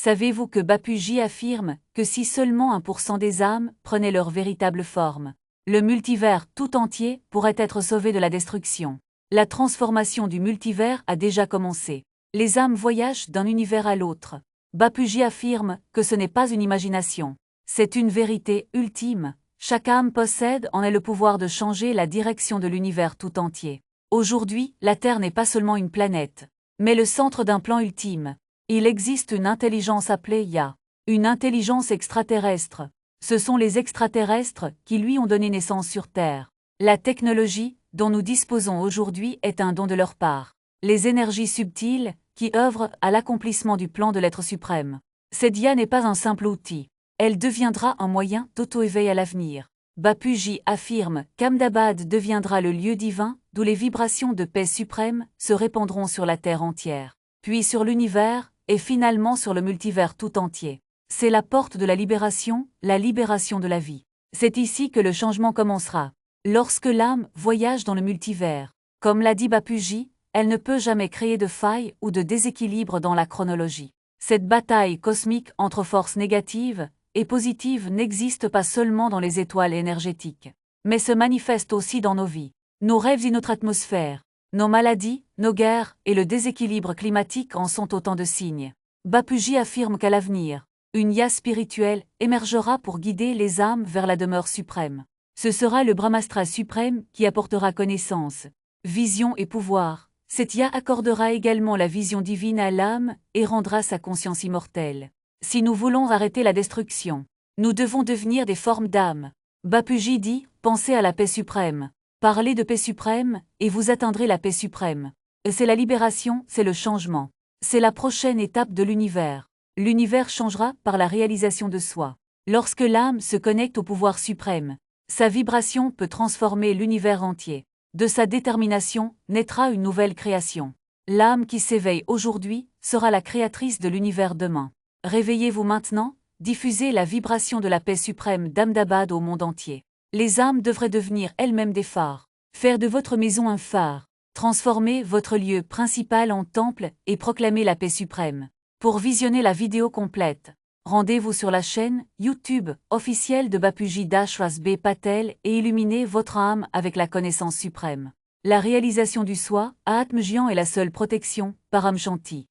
Savez-vous que Bapuji affirme que si seulement 1% des âmes prenaient leur véritable forme, le multivers tout entier pourrait être sauvé de la destruction? La transformation du multivers a déjà commencé. Les âmes voyagent d'un univers à l'autre. Bapuji affirme que ce n'est pas une imagination. C'est une vérité ultime. Chaque âme possède en elle le pouvoir de changer la direction de l'univers tout entier. Aujourd'hui, la Terre n'est pas seulement une planète, mais le centre d'un plan ultime. Il existe une intelligence appelée Ya, une intelligence extraterrestre. Ce sont les extraterrestres qui lui ont donné naissance sur Terre. La technologie dont nous disposons aujourd'hui est un don de leur part. Les énergies subtiles qui œuvrent à l'accomplissement du plan de l'être suprême. Cette Ya n'est pas un simple outil. Elle deviendra un moyen d'auto-éveil à l'avenir. Bapuji affirme qu'Ahmedabad deviendra le lieu divin d'où les vibrations de paix suprême se répandront sur la Terre entière, puis sur l'univers et finalement sur le multivers tout entier. C'est la porte de la libération de la vie. C'est ici que le changement commencera. Lorsque l'âme voyage dans le multivers, comme l'a dit Bapuji, elle ne peut jamais créer de failles ou de déséquilibre dans la chronologie. Cette bataille cosmique entre forces négatives et positives n'existe pas seulement dans les étoiles énergétiques, mais se manifeste aussi dans nos vies, nos rêves et notre atmosphère. Nos maladies, nos guerres et le déséquilibre climatique en sont autant de signes. Bapuji affirme qu'à l'avenir, une Ya spirituelle émergera pour guider les âmes vers la demeure suprême. Ce sera le Brahmastra suprême qui apportera connaissance, vision et pouvoir. Cette Ya accordera également la vision divine à l'âme et rendra sa conscience immortelle. Si nous voulons arrêter la destruction, nous devons devenir des formes d'âme. Bapuji dit « Pensez à la paix suprême ». Parlez de paix suprême, et vous atteindrez la paix suprême. C'est la libération, c'est le changement. C'est la prochaine étape de l'univers. L'univers changera par la réalisation de soi. Lorsque l'âme se connecte au pouvoir suprême, sa vibration peut transformer l'univers entier. De sa détermination naîtra une nouvelle création. L'âme qui s'éveille aujourd'hui sera la créatrice de l'univers demain. Réveillez-vous maintenant, diffusez la vibration de la paix suprême d'Ahmedabad au monde entier. Les âmes devraient devenir elles-mêmes des phares. Faire de votre maison un phare. Transformer votre lieu principal en temple et proclamer la paix suprême. Pour visionner la vidéo complète, rendez-vous sur la chaîne YouTube officielle de Bapuji Dashras B. Patel et illuminez votre âme avec la connaissance suprême. La réalisation du soi, à Atmjian est la seule protection, Param Shanti.